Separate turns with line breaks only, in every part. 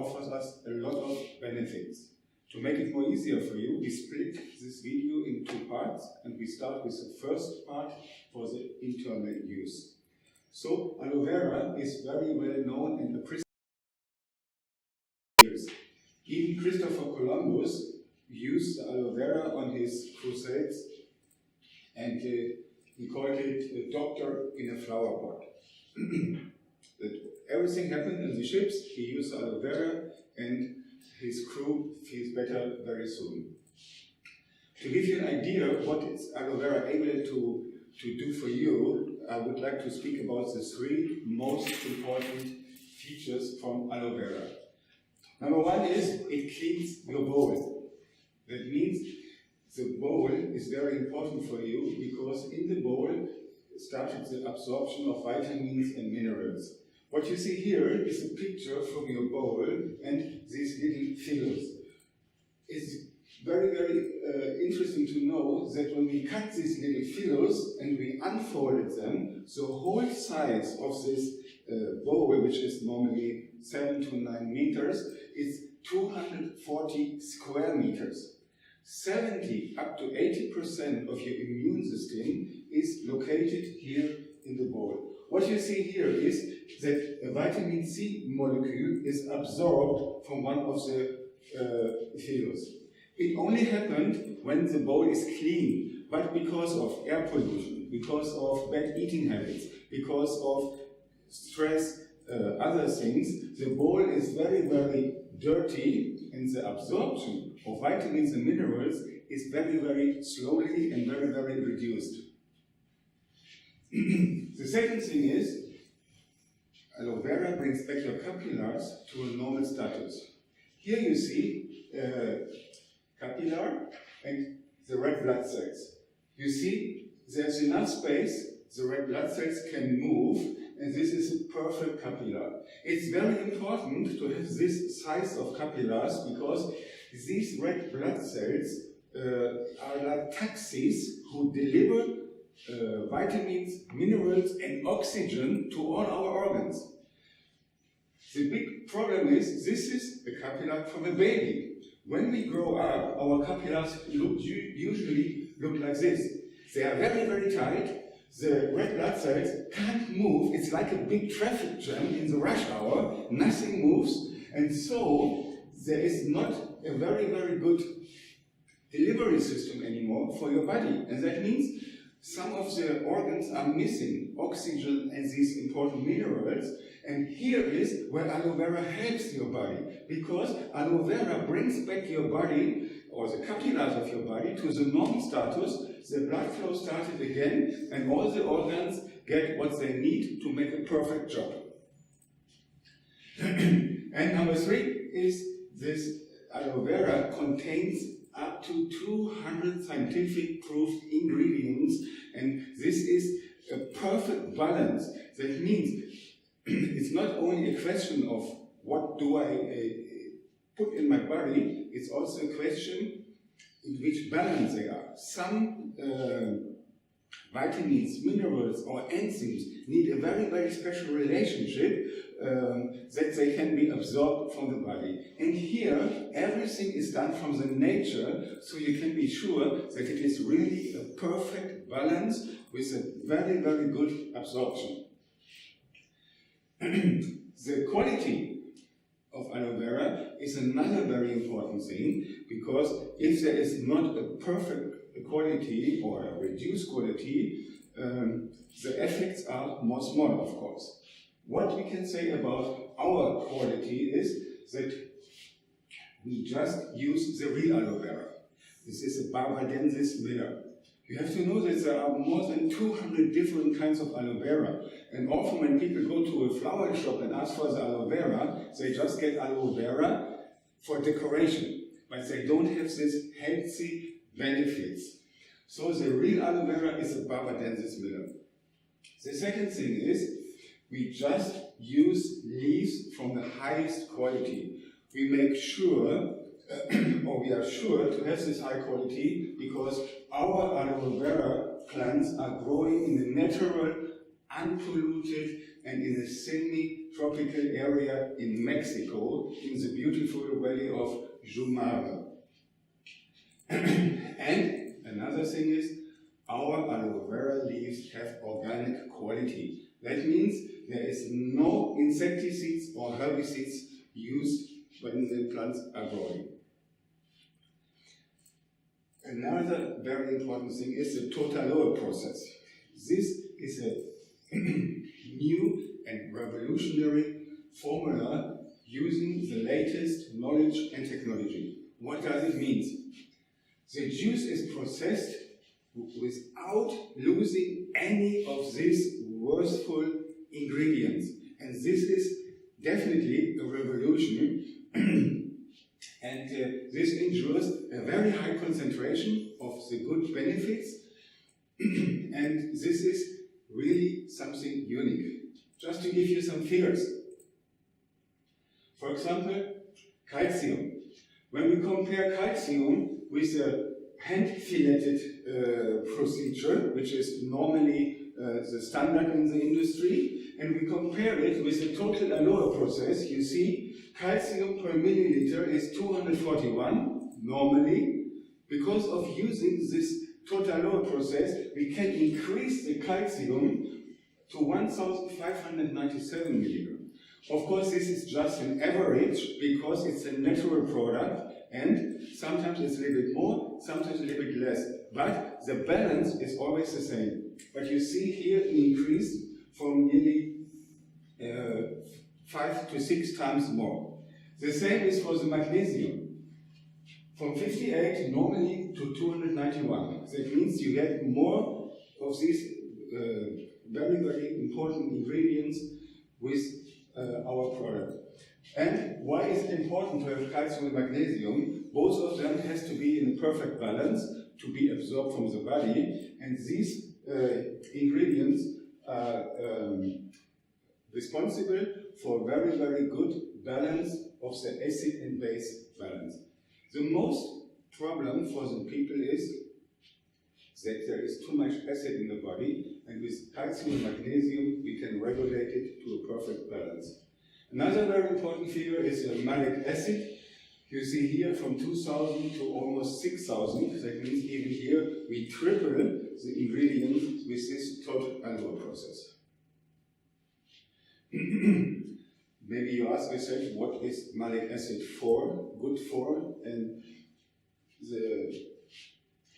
offers us a lot of benefits. To make it more easier for you, we split this video in 2 parts, and we start with the first part for the internal use. So, aloe vera is very well known and appreciated. Even Christopher Columbus used aloe vera on his crusades, and he called it a doctor in a flower pot. Everything happened in the ships, he used aloe vera, and his crew feels better very soon. To give you an idea of what is aloe vera able to do for you, I would like to speak about the 3 most important features from aloe vera. Number 1 is it cleans your bowl. That means the bowl is very important for you because in the bowl started the absorption of vitamins and minerals. What you see here is a picture from your bowl and these little fillers. It's very, very interesting to know that when we cut these little fillers and we unfolded them, the whole size of this bowl, which is normally 7 to 9 meters, is 240 square meters. 70 up to 80% of your immune system is located here in the bowl. What you see here is that a vitamin C molecule is absorbed from one of the fillers. It only happened when the bowl is clean, but because of air pollution, because of bad eating habits, because of stress, other things, the bowl is very, very dirty, and the absorption of vitamins and minerals is very, very slowly and very, very reduced. The second thing is, aloe vera brings back your capillaries to a normal status. Here you see capillar and the red blood cells. You see, there's enough space, the red blood cells can move, and this is a perfect capillar. It's very important to have this size of capillaries because these red blood cells are like taxis who deliver vitamins, minerals, and oxygen to all our organs. The big problem is this is a capillary from a baby. When we grow up, our capillaries usually look like this. They are very, very tight. The red blood cells can't move. It's like a big traffic jam in the rush hour. Nothing moves. And so there is not a very, very good delivery system anymore for your body. And that means some of the organs are missing oxygen and these important minerals. And here is where aloe vera helps your body. Because aloe vera brings back your body, or the capillaries of your body, to the normal status. The blood flow started again, and all the organs get what they need to make a perfect job. And number 3 is this aloe vera contains up to 200 scientific proved ingredients, and this is a perfect balance. That means it's not only a question of what do I put in my body, it's also a question in which balance they are. Some vitamins, minerals, or enzymes need a very, very special relationship that they can be absorbed from the body. And here, everything is done from the nature, so you can be sure that it is really a perfect balance with a very, very good absorption. The quality of aloe vera is another very important thing, because if there is not a perfect quality or a reduced quality, the effects are more small, of course. What we can say about our quality is that we just use the real aloe vera. This is a Barbadensis miller. You have to know that there are more than 200 different kinds of aloe vera, and often when people go to a flower shop and ask for the aloe vera, they just get aloe vera for decoration, but they don't have this healthy benefits. So the real aloe vera is a Barbadensis miller. The second thing is, we just use leaves from the highest quality. We make sure, or we are sure to have this high quality because our aloe vera plants are growing in the natural, unpolluted, and in a semi-tropical area in Mexico, in the beautiful valley of Jumare. And another thing is, our aloe vera leaves have organic quality. That means there is no insecticides or herbicides used when the plants are growing. Another very important thing is the total process. This is a new and revolutionary formula using the latest knowledge and technology. What does it mean? The juice is processed without losing any of these worthful ingredients. And this is definitely a revolution. And this ensures a very high concentration of the good benefits. And this is really something unique. Just to give you some figures. For example, calcium. When we compare calcium with a hand-filleted procedure, which is normally the standard in the industry, and we compare it with the total aloe process, you see calcium per milliliter is 241 normally. Because of using this total aloe process, we can increase the calcium to 1,597 milligrams. Of course, this is just an average because it's a natural product, and sometimes it's a little bit more, sometimes a little bit less. But the balance is always the same. But you see here an increase from nearly 5 to 6 times more. The same is for the magnesium. From 58 normally to 291. That means you get more of these very, very important ingredients with our product. And why is it important to have calcium and magnesium? Both of them has to be in a perfect balance to be absorbed from the body, and these ingredients are responsible for very, very good balance of the acid and base balance. The most problem for the people is that there is too much acid in the body, and with calcium and magnesium we can regulate it to a perfect balance. Another very important figure is the malic acid. You see here from 2,000 to almost 6,000. That means even here we triple the ingredients with this total aloe process. Maybe you ask yourself, what is malic acid for, good for? And the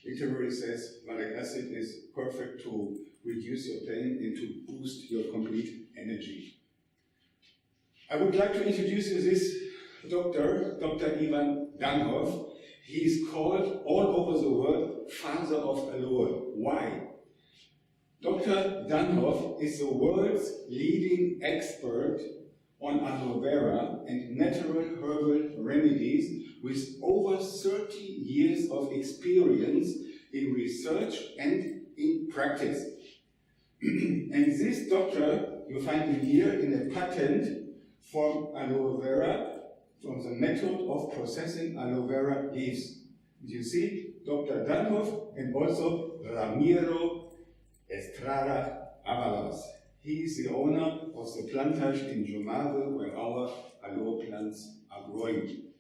literary says malic acid is perfect to reduce your pain and to boost your complete energy. I would like to introduce you this doctor, Dr. Ivan Danhoff. He is called all over the world Father of Aloe. Why? Dr. Danhoff is the world's leading expert on aloe vera and natural herbal remedies with over 30 years of experience in research and in practice. And this doctor, you find him here in a patent from aloe vera, from the method of processing aloe vera leaves. You see, Dr. Danhoff and also Ramiro Estrada Avalos. He is the owner of the plantage in Jumare where our aloe plants are growing.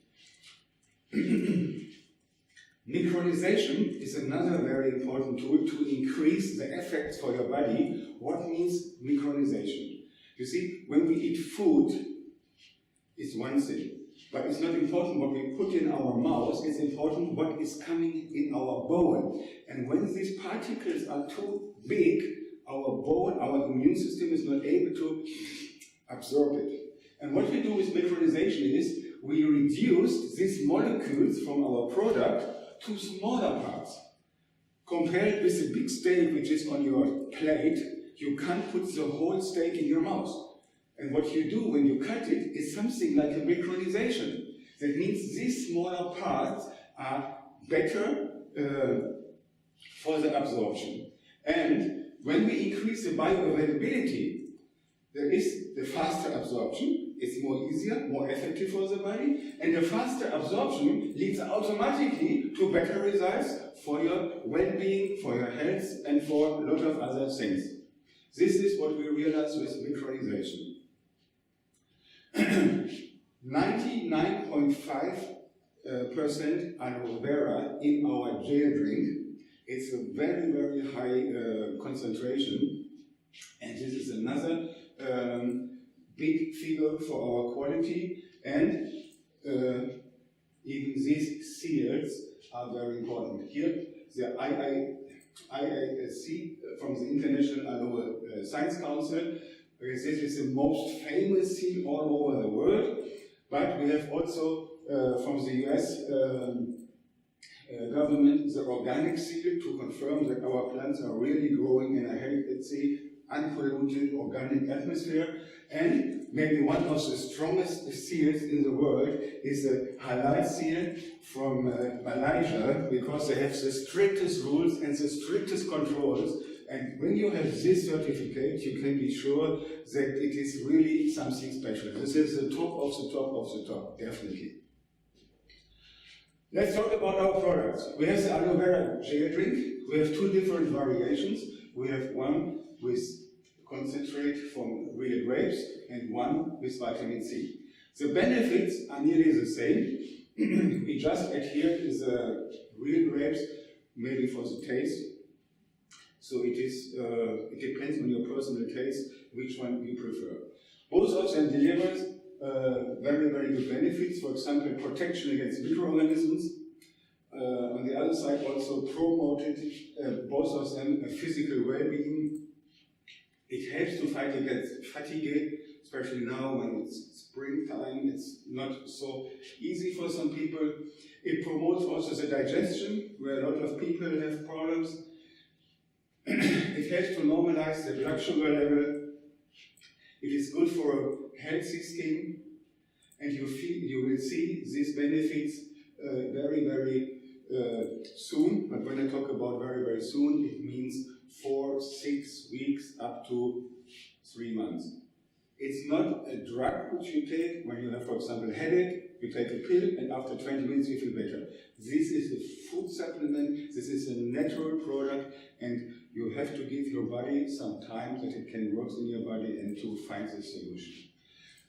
Micronization is another very important tool to increase the effects for your body. What means micronization? You see, when we eat food, it's one thing. But it's not important what we put in our mouth, it's important what is coming in our bone. And when these particles are too big, our bone, our immune system is not able to absorb it. And what we do with micronization is we reduce these molecules from our product to smaller parts. Compared with the big steak which is on your plate, you can't put the whole steak in your mouth. And what you do when you cut it is something like a micronization. That means these smaller parts are better for the absorption. And when we increase the bioavailability, there is the faster absorption. It's more easier, more effective for the body. And the faster absorption leads automatically to better results for your well-being, for your health, and for a lot of other things. This is what we realize with micronization. 99.5% aloe vera in our gel drink. It's a very, very high concentration, and this is another big figure for our quality, and even these seals are very important. Here, the IASC from the International Aloe Science Council, this is the most famous seal all over the world, but we have also from the US government the organic seal to confirm that our plants are really growing in a healthy, unpolluted organic atmosphere. And maybe one of the strongest seals in the world is the halal seal from Malaysia, because they have the strictest rules and the strictest controls. And when you have this certificate, you can be sure that it is really something special. This is the top of the top of the top, definitely. Let's talk about our products. We have the aloe vera gel drink. We have two different variations. We have one with concentrate from real grapes and one with vitamin C. The benefits are nearly the same. We just adhere to the real grapes, maybe for the taste. So it depends on your personal taste which one you prefer. Both of them delivers very, very good benefits. For example, protection against microorganisms. On the other side, also promoted both of them a physical well-being. It helps to fight against fatigue, especially now when it's springtime. It's not so easy for some people. It promotes also the digestion, where a lot of people have problems. It helps to normalize the blood sugar level. It is good for a healthy skin, and you will see these benefits very, very soon. But when I talk about very, very soon, it means 4, 6 weeks up to 3 months. It's not a drug which you take when you have, for example, a headache. You take a pill, and after 20 minutes you feel better. This is a food supplement. This is a natural product, and you have to give your body some time that it can work in your body and to find the solution.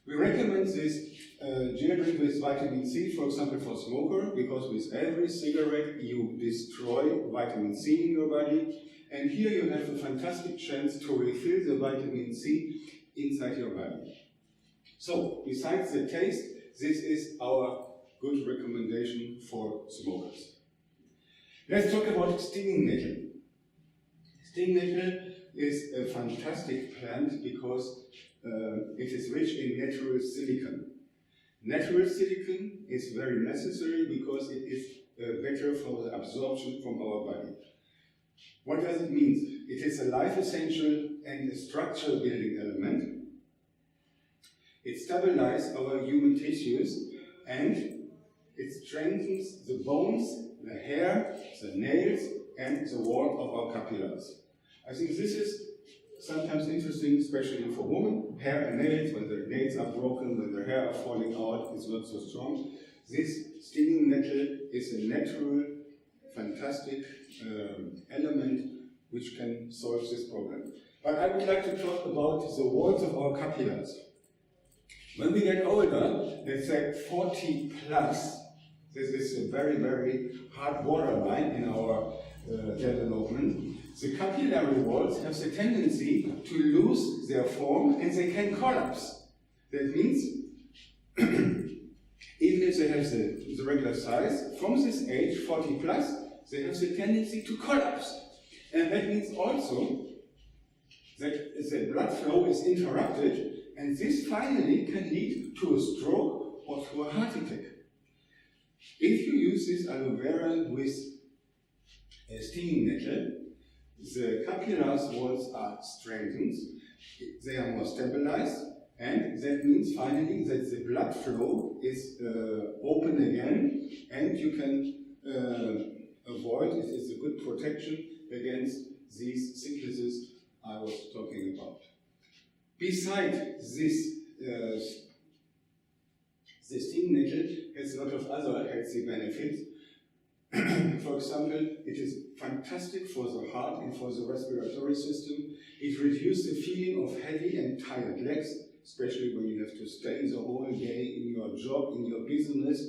We recommend this gel drink with vitamin C, for example, for smoker, because with every cigarette you destroy vitamin C in your body. And here you have a fantastic chance to refill the vitamin C inside your body. So, besides the taste, this is our good recommendation for smokers. Let's talk about stinging nettle. Stinging nettle is a fantastic plant because it is rich in natural silicon. Natural silicon is very necessary because it is better for the absorption from our body. What does it mean? It is a life essential and a structural building element. It stabilizes our human tissues and it strengthens the bones, the hair, the nails, and the wall of our capillaries. I think this is sometimes interesting, especially for women. Hair and nails, when the nails are broken, when the hair are falling out, it's not so strong. This stinging nettle is a natural, fantastic element which can solve this problem. But I would like to talk about the walls of our capillaries. When we get older, let's say 40 plus, this is a very, very hard borderline in our development. The capillary walls have the tendency to lose their form and they can collapse. That means, even if they have the regular size, from this age, 40 plus, they have the tendency to collapse. And that means also that the blood flow is interrupted, and this finally can lead to a stroke or to a heart attack. If you use this aloe vera with a stinging nettle, the capillary walls are strengthened, they are more stabilized, and that means finally that the blood flow is open again, and you can avoid, it is a good protection against these sicknesses I was talking about. Besides this, the stinging nettle has a lot of other healthy benefits. For example, it is fantastic for the heart and for the respiratory system. It reduces the feeling of heavy and tired legs, especially when you have to stay the whole day in your job, in your business,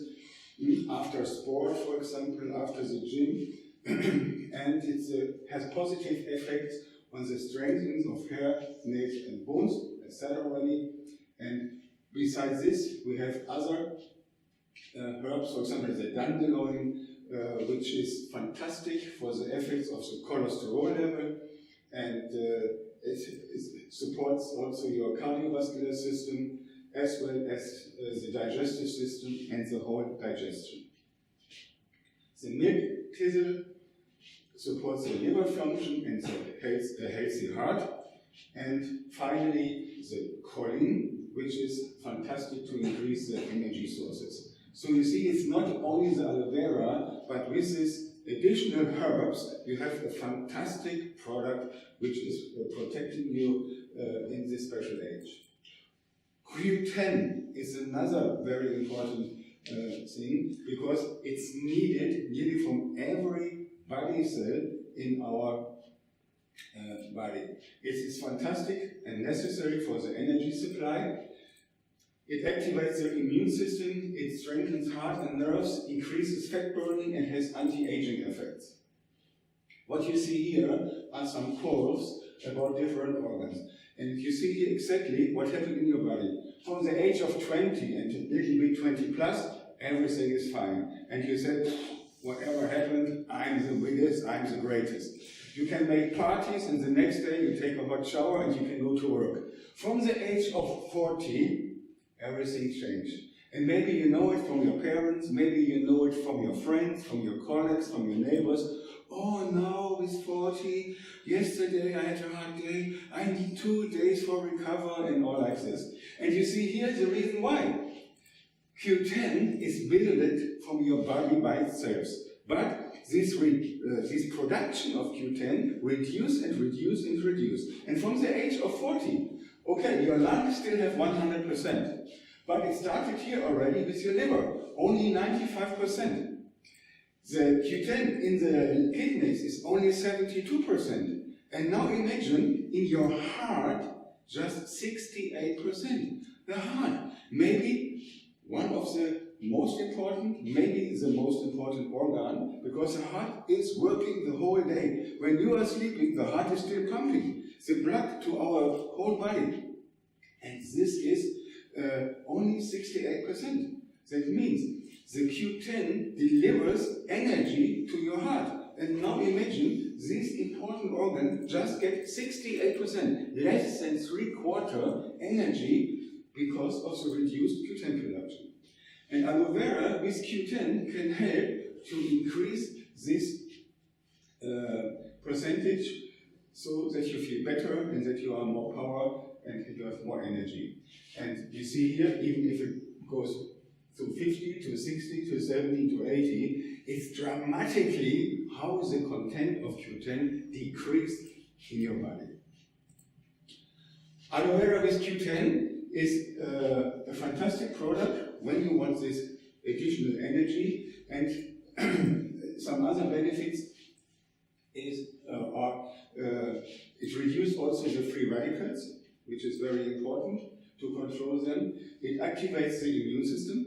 after sport, for example, after the gym. And it has positive effects on the strengthening of hair, nails and bones, as said already. And besides this, we have other herbs, for example, the dandelion, which is fantastic for the effects of the cholesterol level, and it supports also your cardiovascular system, as well as the digestive system and the whole digestion. The milk thistle supports the liver function and the healthy heart. And finally, the choline, which is fantastic to increase the energy sources. So you see, it's not only the aloe vera, but with these additional herbs, you have a fantastic product which is protecting you in this special age. Q10 is another very important thing, because it's needed nearly from every body cell in our body. It is fantastic and necessary for the energy supply. It activates the immune system, it strengthens heart and nerves, increases fat burning, and has anti-aging effects. What you see here are some curves about different organs. And you see here exactly what happened in your body. From the age of 20 and a little bit 20 plus, everything is fine. And you said, whatever happened, I'm the biggest, I'm the greatest. You can make parties, and the next day you take a hot shower and you can go to work. From the age of 40, everything changed. And maybe you know it from your parents, maybe you know it from your friends, from your colleagues, from your neighbors. Oh, now with 40, yesterday I had a hard day, I need 2 days for recovery, and all like this. And you see here the reason why. Q10 is built from your body by itself. But this production of Q10 reduce and reduce and reduce. And from the age of 40, okay, your lungs still have 100%. But it started here already with your liver, only 95%. The Q10 in the kidneys is only 72%. And now imagine in your heart, just 68%. The heart, maybe one of the most important, maybe the most important organ, because the heart is working the whole day. When you are sleeping, the heart is still pumping the blood to our whole body. And this is only 68%. That means the Q10 delivers energy to your heart. And now imagine this important organ just gets 68%, less than 3/4 energy because of the reduced Q10 production. And aloe vera with Q10 can help to increase this percentage so that you feel better and that you are more power and you have more energy. And you see here, even if it goes to 50, to 60, to 70, to 80, it's dramatically how the content of Q10 decreased in your body. Aloe vera with Q10 is a fantastic product when you want this additional energy, and some other benefits is it reduces also the free radicals, which is very important to control them. It activates the immune system,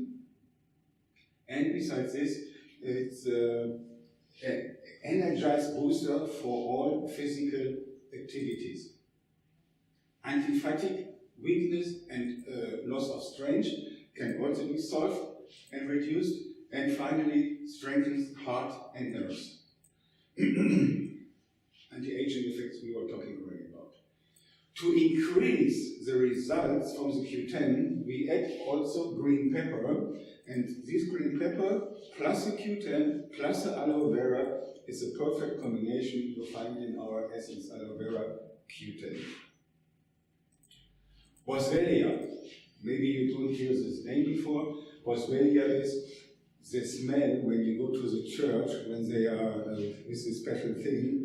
and besides this, it's an energized booster for all physical activities. Anti-fatigue, weakness, and loss of strength can also be solved and reduced, and finally strengthens heart and nerves. Anti-aging effects we were talking already about. To increase the results from the Q10, we add also green pepper, and this green pepper plus the Q10 plus the aloe vera is a perfect combination you'll find in our Essens Aloe Vera Q10. Boswellia, maybe you don't hear this name before. Boswellia is the smell when you go to the church, when they are with this special thing.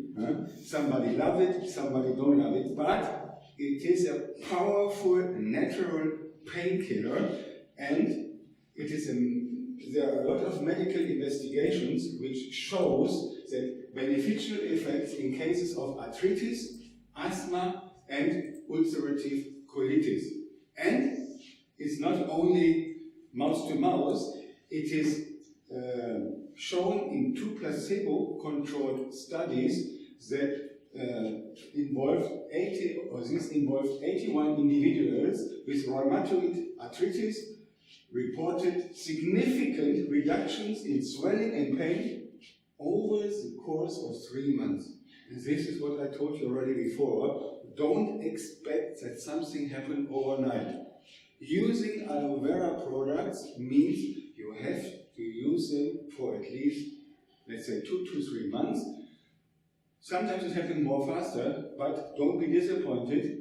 Somebody love it, somebody don't love it, but it is a powerful natural painkiller, and it is there are a lot of medical investigations which shows that beneficial effects in cases of arthritis, asthma, and ulcerative colitis. And it's not only mouse to mouse, it is shown in 2 placebo-controlled studies that involved 81 individuals with rheumatoid arthritis reported significant reductions in swelling and pain over the course of 3 months. And this is what I told you already before. Don't expect that something happened overnight. Using aloe vera products means you have to use them for at least, let's say, 2 to 3 months. Sometimes it happens more faster, but don't be disappointed.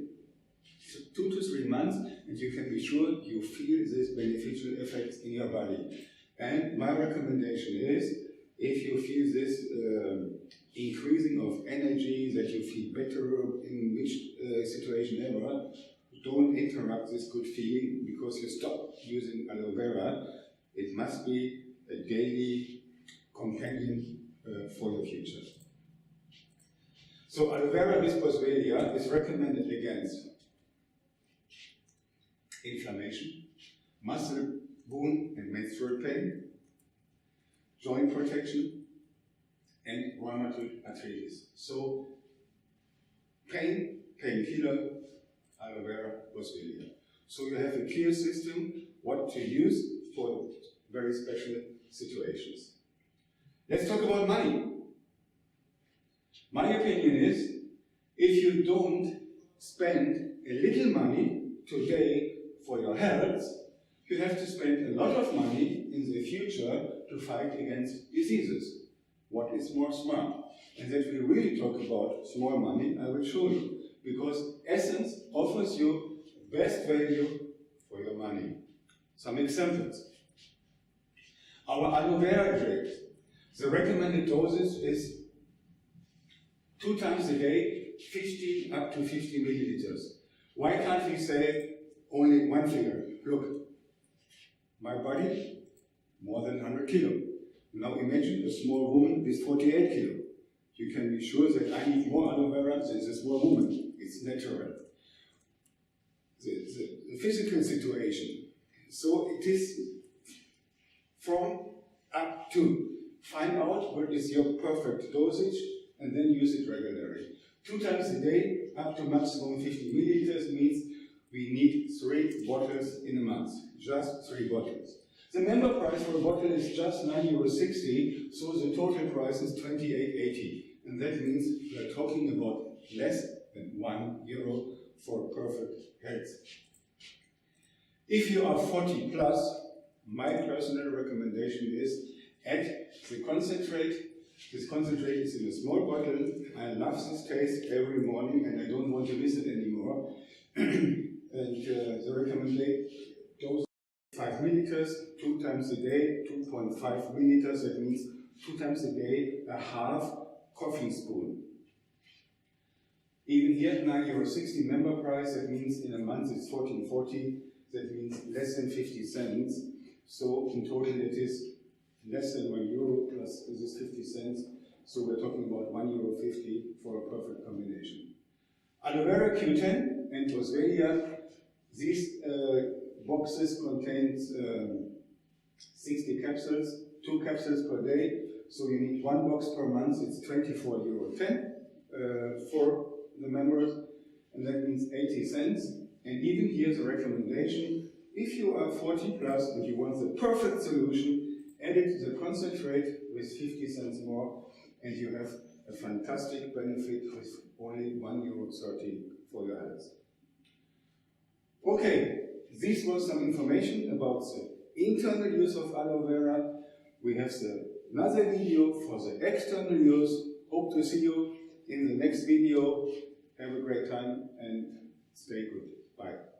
2 to 3 months, and you can be sure you feel these beneficial effects in your body. And my recommendation is, if you feel this increasing of energy, that you feel better in which situation ever, don't interrupt this good feeling because you stop using aloe vera. It must be a daily companion for your future. So aloe vera with boswellia is recommended against inflammation, muscle, wound and menstrual pain, joint protection, and rheumatoid arthritis. So pain, painkiller, aloe vera, boswellia. So you have a clear system what to use for very special situations. Let's talk about money. My opinion is, if you don't spend a little money today for your health, you have to spend a lot of money in the future to fight against diseases. What is more smart? And that we really talk about small money, I will show you. Because Essens offers you best value for your money. Some examples. Our aloe vera drink, the recommended dosage is 2 times a day, 50 up to 50 milliliters. Why can't we say only one figure? Look, my body, more than 100 kilo. Now imagine a small woman with 48 kilo. You can be sure that I need more aloe vera than this small woman. It's natural. The physical situation. So it is from up to. Find out what is your perfect dosage and then use it regularly. 2 times a day, up to maximum 50 milliliters means we need 3 bottles in a month. Just 3 bottles. The member price for a bottle is just €9.60, so the total price is €28.80. And that means we are talking about less than €1 for perfect health. If you are 40 plus, my personal recommendation is add the concentrate. This concentrate is in a small bottle. I love this taste every morning and I don't want to miss it anymore. And the recommended dose 5 milliliters, 2 times a day, 2.5 milliliters. That means 2 times a day, a half coffee spoon. Even here, €9.60 member price. That means in a month it's $14.40. That means less than 50 cents. So in total it is less than €1 plus this is 50 cents. So we're talking about €1.50 for a perfect combination. Aloe vera Q10 and boswellia. These boxes contain 60 capsules, 2 capsules per day. So you need 1 box per month. It's €24.10 for the members, and that means 80 cents. And even here's a recommendation: if you are 40 plus and you want the perfect solution, add it to the concentrate with 50 cents more, and you have a fantastic benefit with only €1.30 for your health. Okay, this was some information about the internal use of aloe vera. We have another video for the external use. Hope to see you in the next video. Have a great time and stay good. Bye.